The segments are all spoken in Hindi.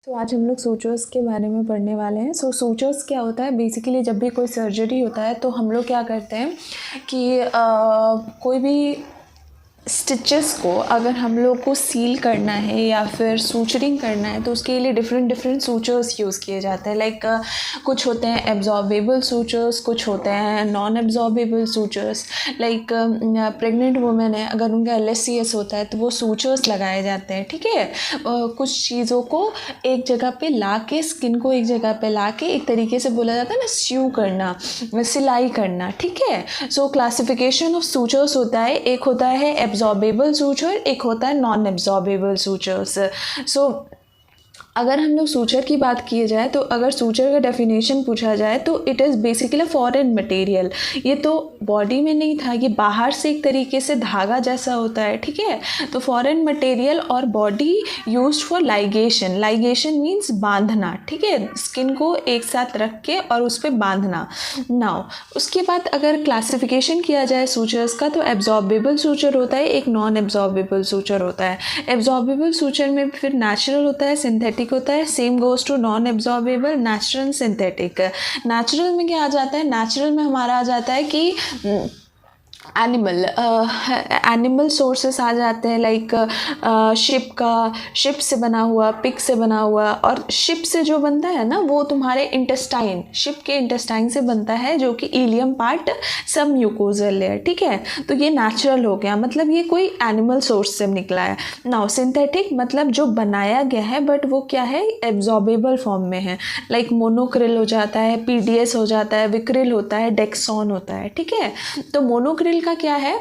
तो आज हम लोग सूचर्स के बारे में पढ़ने वाले हैं। सूचर्स क्या होता है? बेसिकली जब भी कोई सर्जरी होता है तो हम लोग क्या करते हैं कि कोई भी स्टिचेस को अगर हम लोग को सील करना है या फिर सूचरिंग करना है तो उसके लिए डिफरेंट सूचर्स यूज़ किए जाते हैं। लाइक कुछ होते हैं एब्जॉर्बेबल सूचर्स, कुछ होते हैं non absorbable sutures. Like pregnant women है, अगर उनका LSCS होता है तो वो सूचर्स लगाए जाते हैं। ठीक है, कुछ चीज़ों को एक जगह पे ला के, स्किन को एक जगह पे ला के, एक तरीके से बोला जाता है ना, स्यू करना, सिलाई करना। ठीक है, सो क्लासिफिकेशन ऑफ सूचर्स होता है, एक होता है एब्जॉर्बेबल सूचर, एक होता है नॉन एब्जॉर्बेबल सूचर्स। सो अगर हम लोग सूचर की बात की जाए तो अगर सूचर का डेफिनेशन पूछा जाए तो it is basically foreign material. ये तो बॉडी में नहीं था, ये बाहर से एक तरीके से धागा जैसा होता है। ठीक है, तो फॉरेन मटेरियल और body used for ligation. Ligation means बांधना। ठीक है, स्किन को एक साथ रख के और उस पर बांधना। नाउ उसके बाद अगर क्लासिफिकेशन किया जाए सूचर्स का तो एब्जॉर्बेबल सूचर होता है, एक नॉन एब्जॉर्बेबल सूचर होता है। एब्जॉर्बेबल सूचर में फिर नेचुरल होता है, सिंथेटिक होता है। Same goes to non absorbable, natural, synthetic. Natural में क्या आ जाता है? नेचुरल में हमारा आ जाता है कि एनिमल सोर्सेस आ जाते हैं। लाइक शिप से बना हुआ, पिग से बना हुआ। और शिप से जो बनता है ना वो तुम्हारे इंटेस्टाइन, शिप के इंटेस्टाइन से बनता है, जो कि इलियम पार्ट, सब म्यूकोजल लेयर। ठीक है, तो ये नेचुरल हो गया, मतलब ये कोई एनिमल सोर्स से निकला है। नाउ सिंथेटिक मतलब जो बनाया गया है बट वो क्या है, एब्जॉर्बेबल फॉर्म में है। लाइक मोनोक्रिल हो जाता है, PDS हो जाता है, विक्रिल होता है, डेक्सॉन होता है। ठीक है, तो मोनोक्रिल का क्या है,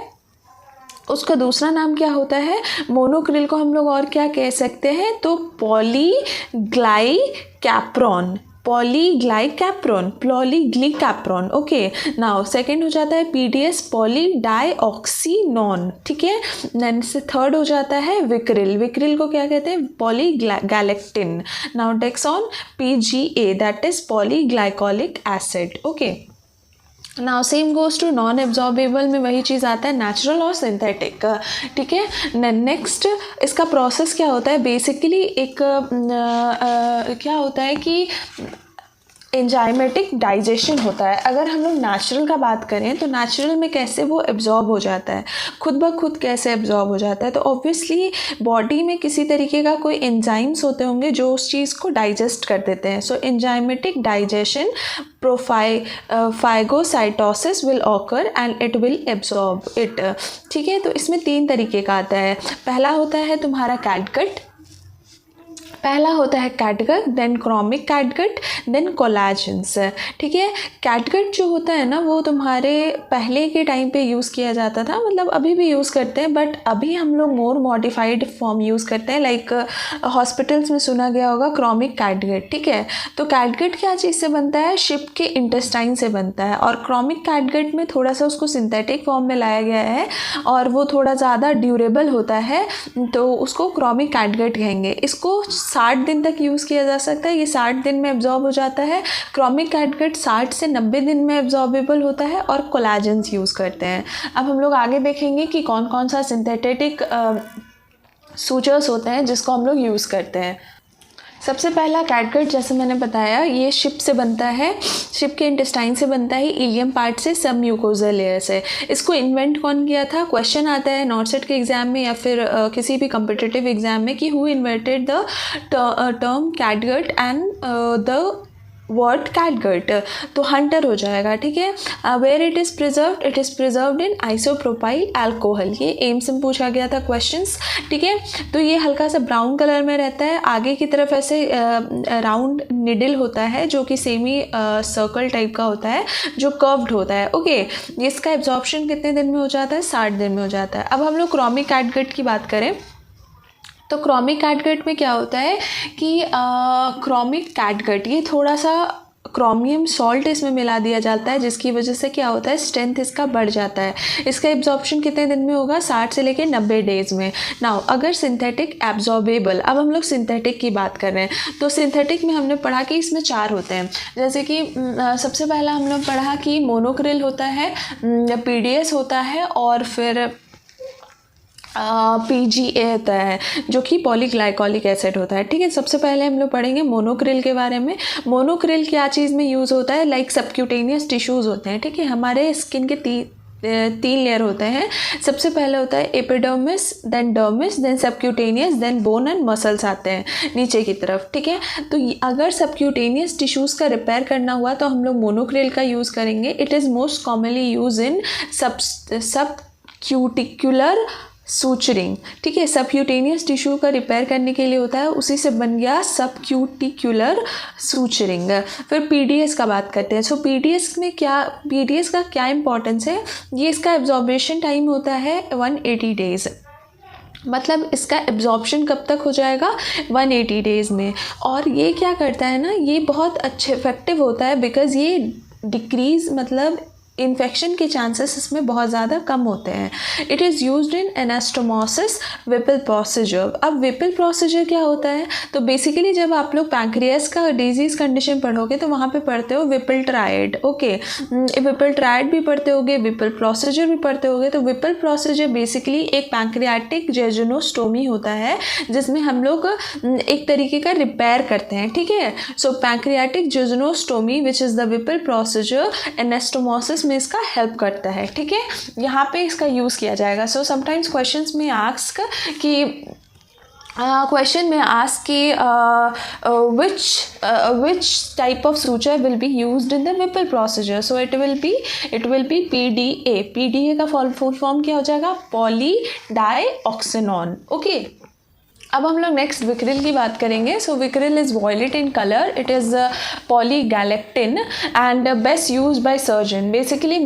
उसका दूसरा नाम क्या होता है? मोनोक्रिल को हम लोग और क्या कह सकते हैं? तो पॉलीग्लाइकैप्रोन, पॉलीग्लाइकैप्रोन। ओके, नाउ सेकंड हो जाता है PDS, पॉलीडाइऑक्सीनोन। ठीक है, देन से थर्ड हो जाता है विक्रिल। विक्रिल को क्या कहते हैं? Polyglactin. Now Dexon, PGA, that is polyglycolic acid. Okay, now same goes to non absorbable में वही चीज़ आता है, नेचुरल और सिंथेटिक। ठीक है, नेक्स्ट इसका प्रोसेस क्या होता है? बेसिकली एक क्या होता है कि एंजाइमेटिक डाइजेशन होता है। अगर हम लोग नेचुरल का बात करें तो नेचुरल में कैसे वो एब्जॉर्ब हो जाता है, खुद ब खुद कैसे एब्जॉर्ब हो जाता है? तो ऑब्वियसली बॉडी में किसी तरीके का कोई एंजाइम्स होते होंगे जो उस चीज़ को डाइजेस्ट कर देते हैं। So enzymatic digestion phagocytosis will occur and it will absorb it. ठीक है, तो इसमें 3 तरीके का आता है। पहला होता है तुम्हारा catgut, then chromic catgut, then collagens. ठीक है, कैटगट जो होता है ना वो तुम्हारे पहले के टाइम पे यूज़ किया जाता था, मतलब अभी भी यूज़ करते हैं, बट अभी हम लोग मोर मॉडिफाइड फॉर्म यूज़ करते हैं। लाइक हॉस्पिटल्स में सुना गया होगा क्रोमिक कैटगट। ठीक है, तो कैटगट क्या चीज़ से बनता है? शिप के इंटेस्टाइन से बनता है। और क्रोमिक कैटगट में थोड़ा सा उसको सिंथेटिक फॉर्म में लाया गया है और वो थोड़ा ज़्यादा ड्यूरेबल होता है, तो उसको क्रोमिक कैटगट कहेंगे। इसको 60 दिन तक यूज़ किया जा सकता है, ये 60 दिन में एब्जॉर्ब हो जाता है। क्रोमिक कैटगट 60 से 90 दिन में एब्जॉर्बेबल होता है और कोलाजेंस यूज़ करते हैं। अब हम लोग आगे देखेंगे कि कौन कौन सा सिंथेटिक सूचर्स होते हैं जिसको हम लोग यूज़ करते हैं। सबसे पहला कैटगट, जैसे मैंने बताया, ये शिप से बनता है, शिप के इंटेस्टाइन से बनता है, इलियम पार्ट से, सब म्यूकोजल लेयर से। इसको इन्वेंट कौन किया था? क्वेश्चन आता है नॉर्सेट के एग्जाम में या फिर किसी भी कम्पिटिटिव एग्जाम में कि who invented the term catgut and the word catgut, तो हंटर हो जाएगा। ठीक है, where it is preserved in isopropyl alcohol. ये एम्स में पूछा गया था क्वेश्चंस। ठीक है, तो ये हल्का सा ब्राउन कलर में रहता है, आगे की तरफ ऐसे राउंड निडल होता है जो कि सेमी सर्कल टाइप का होता है, जो कर्व्ड होता है। ओके, इसका एब्जॉर्प्शन कितने दिन में हो जाता है? 60 दिन में हो जाता है। अब हम लोग क्रोमिक कैटगट की बात करें तो क्रोमिक कैटगट में क्या होता है कि क्रोमिक कैटगट, ये थोड़ा सा क्रोमियम सॉल्ट इसमें मिला दिया जाता है, जिसकी वजह से क्या होता है, स्ट्रेंथ इसका बढ़ जाता है। इसका एब्जॉर्प्शन कितने दिन में होगा? 60 से लेकर 90 डेज़ में। नाउ अगर सिंथेटिक एब्जॉर्बेबल, अब हम लोग सिंथेटिक की बात कर रहे हैं तो सिंथेटिक में हमने पढ़ा कि इसमें 4 होते हैं। जैसे कि सबसे पहला हम लोग पढ़ा कि मोनोक्रिल होता है, PDS होता है, और फिर PGA होता है जो कि पॉलीग्लाइकोलिक एसिड होता है। ठीक है, सबसे पहले हम लोग पढ़ेंगे मोनोक्रिल के बारे में। मोनोक्रिल क्या चीज़ में यूज़ होता है, लाइक सबक्यूटेनियस टिश्यूज़ होते हैं। ठीक है, हमारे स्किन के तीन लेयर होते हैं। सबसे पहले होता है epidermis, then dermis, then subcutaneous, then bone and muscles आते हैं नीचे की तरफ। ठीक है, तो अगर सबक्यूटेनियस टिश्यूज़ का रिपेयर करना हुआ तो हम लोग मोनोक्रिल का यूज़ करेंगे। It is most commonly use in subcuticular suturing. ठीक है, सबक्यूटेनियस टिश्यू का रिपेयर करने के लिए होता है, उसी से बन गया सबक्यूटिकुलर सूचरिंग। फिर पीडीएस का बात करते हैं। सो पीडीएस का क्या इंपॉर्टेंस है, ये इसका एब्जॉर्बेशन टाइम होता है 180 डेज़। मतलब इसका एब्जॉर्प्शन कब तक हो जाएगा, 180 डेज़ में। और ये क्या करता है ना, ये बहुत अच्छे इफेक्टिव होता है बिकॉज़ ये डिक्रीज़, मतलब इन्फेक्शन के चांसेस इसमें बहुत ज़्यादा कम होते हैं। It is used in anastomosis Vipul procedure. अब विपल प्रोसीजर क्या होता है, तो बेसिकली जब आप लोग पैंक्रियास का डिजीज़ कंडीशन पढ़ोगे तो वहाँ पे पढ़ते हो Vipul triad. Okay, Vipul triad भी पढ़ते होगे, विपल प्रोसीजर भी पढ़ते होगे। तो विपल प्रोसीजर बेसिकली एक पैंक्रियाटिक जेजुनोस्टोमी होता है जिसमें हम लोग एक तरीके का रिपेयर करते हैं। ठीक है, so pancreatic jejunostomy which is the Whipple procedure anastomosis में इसका हेल्प करता है। ठीक है, यहाँ पे इसका यूज़ किया जाएगा। सो समटाइम्स क्वेश्चंस में आस्क कि which type of suture will be used in the Whipple procedure. So it will be PDA. PDA का full form क्या हो जाएगा, polydioxanone. Okay. अब हम लोग नेक्स्ट विक्रिल की बात करेंगे। So Vicryl is violet in colour, it is polyglactin and best use by surgeon. Basically in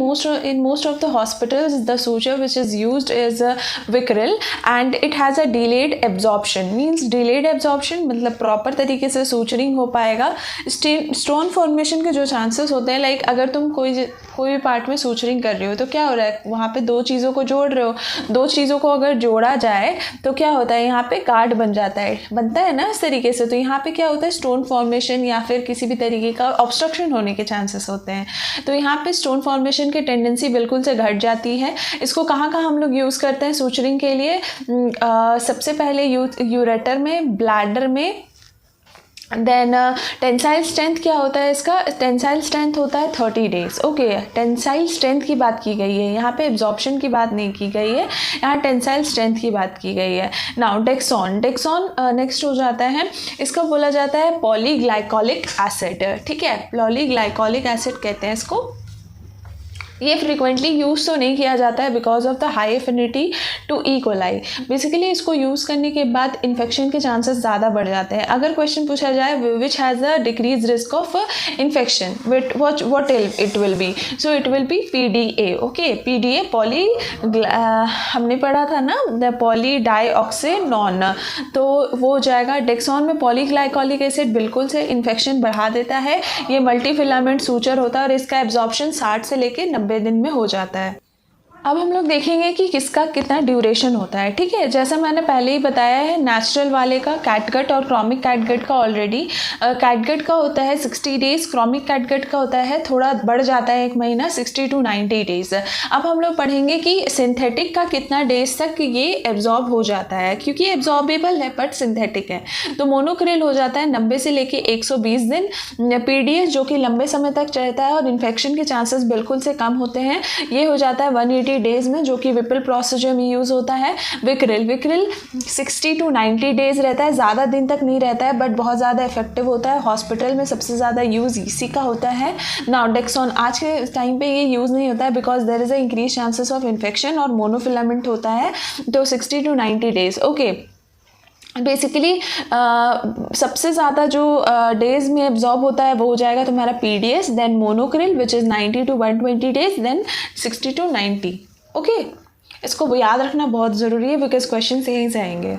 most of the hospitals the suture which is used is Vicryl and it has a delayed absorption. Means delayed absorption मतलब प्रॉपर तरीके से सूचरिंग हो पाएगा। स्टोन फॉर्मेशन के जो चांसेस होते हैं, लाइक अगर तुम कोई भी पार्ट में सूचरिंग कर रहे हो तो क्या हो रहा है, वहाँ पे दो चीज़ों को जोड़ रहे हो, दो चीज़ों को अगर जोड़ा जाए तो क्या होता है, यहाँ पे गार्ड बनता है ना इस तरीके से। तो यहाँ पे क्या होता है, स्टोन फॉर्मेशन या फिर किसी भी तरीके का ऑब्स्ट्रक्शन होने के चांसेस होते हैं। तो यहाँ पे स्टोन फॉर्मेशन की टेंडेंसी बिल्कुल से घट जाती है। इसको कहाँ हम लोग यूज़ करते हैं सूचरिंग के लिए, सबसे पहले यूरेटर में, ब्लैडर में। देन टेंसाइल स्ट्रेंथ क्या होता है इसका, टेंसाइल स्ट्रेंथ होता है 30 डेज़। ओके, टेंसाइल स्ट्रेंथ की बात की गई है, यहाँ पे एब्जॉर्प्शन की बात नहीं की गई है, यहाँ टेंसाइल स्ट्रेंथ की बात की गई है। नाउ डेक्सॉन नेक्स्ट हो जाता है, इसको बोला जाता है पॉलीग्लाइकोलिक एसिड। ठीक है, पॉलीग्लाइकोलिक एसिड कहते हैं इसको। ये फ्रिक्वेंटली यूज़ तो नहीं किया जाता है because of the high affinity to E coli. Basically इसको यूज़ करने के बाद इन्फेक्शन के चांसेस ज़्यादा बढ़ जाते हैं। अगर क्वेश्चन पूछा जाए which has a decrease risk of infection, what it will be, so it will be PDA। Okay, PDA हमने पढ़ा था ना, द पॉलीडाइऑक्सेनोन, तो वो हो जाएगा। डेक्सॉन में पॉलीग्लाइकोलिक एसिड बिल्कुल से इन्फेक्शन बढ़ा देता है। ये मल्टी फिलामेंट सूचर होता है और इसका एब्जॉर्प्शन 60 से लेकर 90 दिन में हो जाता है। अब हम लोग देखेंगे कि किसका कितना ड्यूरेशन होता है। ठीक है, जैसा मैंने पहले ही बताया है, नेचुरल वाले का कैटगट और क्रॉमिक कैटगट का ऑलरेडी, कैटगट का होता है 60 डेज़, क्रॉमिक कैटगट का होता है थोड़ा बढ़ जाता है 1 महीना, 60 to 90 डेज़। अब हम लोग पढ़ेंगे कि सिंथेटिक का कितना डेज तक ये एब्जॉर्ब हो जाता है, क्योंकि एब्जॉर्बेबल है बट सिंथेटिक है। तो मोनोक्रिल हो जाता है 90 से लेके 120 दिन। PDS जो कि लंबे समय तक रहता है और इन्फेक्शन के चांसेस बिल्कुल से कम होते हैं, ये हो जाता है 180 डेज़ में, जो कि विपल प्रोसीजर में यूज़ होता है। विक्रिल 60 to 90 डेज़ रहता है, ज़्यादा दिन तक नहीं रहता है बट बहुत ज़्यादा इफेक्टिव होता है। हॉस्पिटल में सबसे ज़्यादा यूज़ इसी का होता है। नाउ डेक्सॉन आज के टाइम पे ये यूज़ नहीं होता है because there is a increase chances of infection और मोनोफिलामेंट होता है। तो 60 to 90 डेज़। ओके, बेसिकली सबसे ज़्यादा जो डेज़ में एब्जॉर्ब होता है वो हो जाएगा तुम्हारा PDS, then Monocryl which is 90 to 120 days, then 60 to 90। Okay, इसको याद रखना बहुत ज़रूरी है बिकॉज क्वेश्चन यहीं से आएंगे।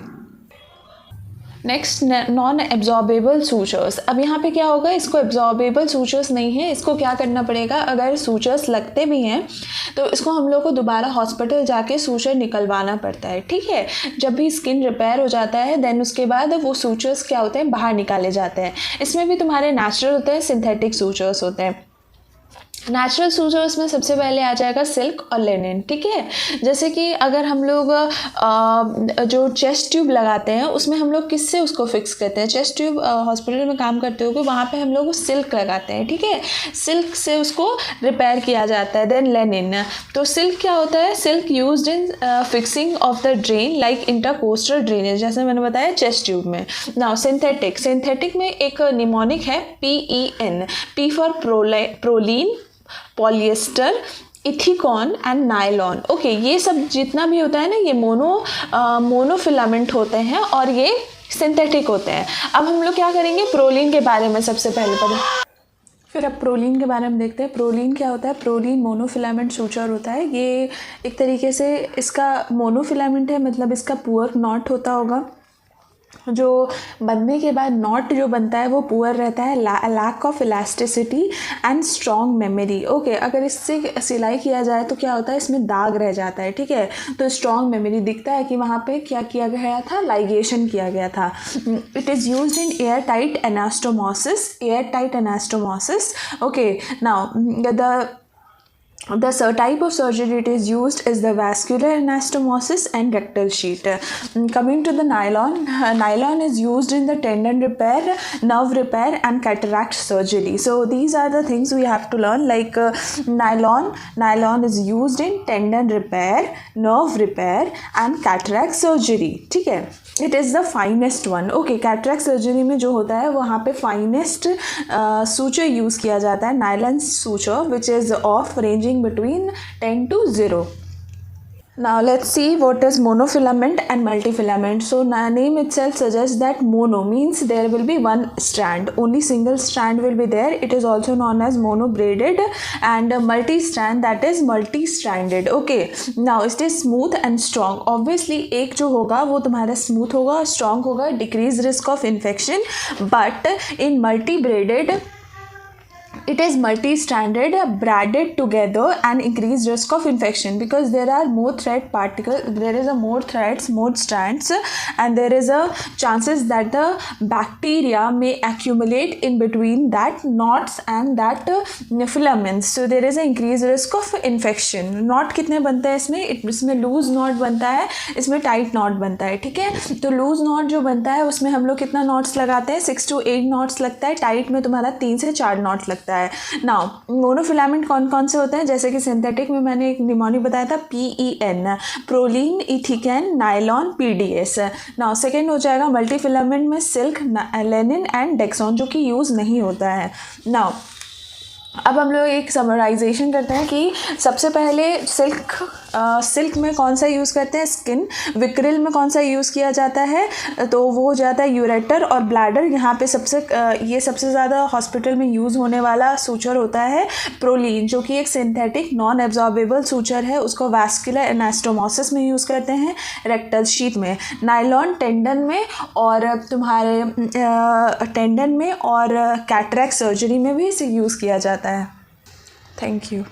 Next, non absorbable sutures. अब यहाँ पे क्या होगा, इसको एब्जॉर्बेबल सूचर्स नहीं है, इसको क्या करना पड़ेगा, अगर सूचर्स लगते भी हैं तो इसको हम लोग को दोबारा हॉस्पिटल जाके सूचर निकलवाना पड़ता है। ठीक है, जब भी स्किन रिपेयर हो जाता है देन उसके बाद वो सूचर्स क्या होते हैं, बाहर निकाले जाते हैं। इसमें भी तुम्हारे नेचुरल होते हैं, सिंथेटिक सूचर्स होते हैं। नेचुरल सूचर्स में सबसे पहले आ जाएगा सिल्क और लिनन, ठीक है। जैसे कि अगर हम लोग जो चेस्ट ट्यूब लगाते हैं उसमें हम लोग किससे उसको फिक्स करते हैं, चेस्ट ट्यूब हॉस्पिटल में काम करते हो वहाँ पे हम लोग सिल्क लगाते हैं, ठीक है। सिल्क से उसको रिपेयर किया जाता है। देन लिनन, तो सिल्क क्या होता है, silk used in fixing of the drain like intercostal drainage, जैसे मैंने बताया चेस्ट ट्यूब में। नाउ सिंथेटिक, सिंथेटिक में एक निमोनिक है PEN, P for Prolene, polyester, Ethicon and nylon. Okay, ये सब जितना भी होता है ना ये मोनोफिलामेंट होते हैं और ये सिंथेटिक होते हैं। अब हम लोग क्या करेंगे, प्रोलीन के बारे में सबसे पहले पढ़ें। फिर अब प्रोलीन के बारे में देखते हैं। प्रोलीन क्या होता है, प्रोलीन मोनोफिलामेंट सूचर होता है। ये एक तरीके से इसका मोनोफिलामेंट है, मतलब इसका पुअर नॉट होता होगा, जो बनने के बाद नॉट जो बनता है वो पुअर रहता है, lack of elasticity and strong memory. Okay, अगर इससे सिलाई किया जाए तो क्या होता है, इसमें दाग रह जाता है, ठीक है। तो स्ट्रॉन्ग मेमोरी दिखता है कि वहाँ पे क्या किया गया था, लाइगेशन किया गया था। It is used in air tight anastomosis, air tight anastomosis. Okay, now the type of surgery it is used is the vascular anastomosis and rectal sheath. Coming to the nylon, nylon is used in the tendon repair, nerve repair and cataract surgery. So these are the things we have to learn, like nylon is used in tendon repair, nerve repair and cataract surgery, ठीक है। It is the finest one. Okay, cataract surgery में जो होता है वहाँ पे फाइनेस्ट सूचर यूज़ किया जाता है, nylon suture, which is of ranging between 10 to 0. Now let's see what is monofilament and multifilament. So name itself suggests that mono means there will be one strand, only single strand will be there. It is also known as monobraided, and multi-strand, that is multi-stranded. Okay, now it is smooth and strong. Obviously एक जो होगा वो तुम्हारा smooth होगा, strong होगा, decrease risk of infection. But in multi-braided it is multi-stranded, braided together and increased risk of infection because there are more thread particles, there is a more threads, more strands, and there is a chances that the bacteria may accumulate in between that knots and that filaments. So there is a increased risk of infection. knot कितने बनते हैं इसमें, इसमें लूज नॉट बनता है, इसमें टाइट नॉट बनता है, ठीक है। तो लूज नॉट जो बनता है उसमें हम लोग कितना नॉट्स लगाते हैं, 6 to 8 नॉट्स लगता है। टाइट में तुम्हारा 3 से 4 नॉट्स लगता है। नाउ मोनोफिलामेंट कौन कौन से होते हैं, जैसे कि सिंथेटिक में मैंने एक निमोनिक बताया था PEN, Prolene, Ethicon, nylon, PDS। Now second हो जाएगा मल्टीफिलामेंट में सिल्क, लिनन एंड डेक्सॉन, जो कि यूज़ नहीं होता है। नाउ अब हम लोग एक समराइजेशन करते हैं कि सबसे पहले सिल्क में कौन सा यूज़ करते हैं, स्किन। विक्रिल में कौन सा यूज़ किया जाता है, तो वो हो जाता है यूरेटर और ब्लैडर। यहाँ पे ये सबसे ज़्यादा हॉस्पिटल में यूज़ होने वाला सूचर होता है प्रोलीन, जो कि एक सिंथेटिक नॉन एब्जॉर्बेबल सूचर है, उसको वैस्कुलर एनास्टोमोसिस में यूज़ करते हैं, रेक्टल शीथ में। नायलॉन टेंडन में और तुम्हारे टेंडन में और कैटरैक्ट सर्जरी में भी इसे यूज़ किया जाता है। Thank you.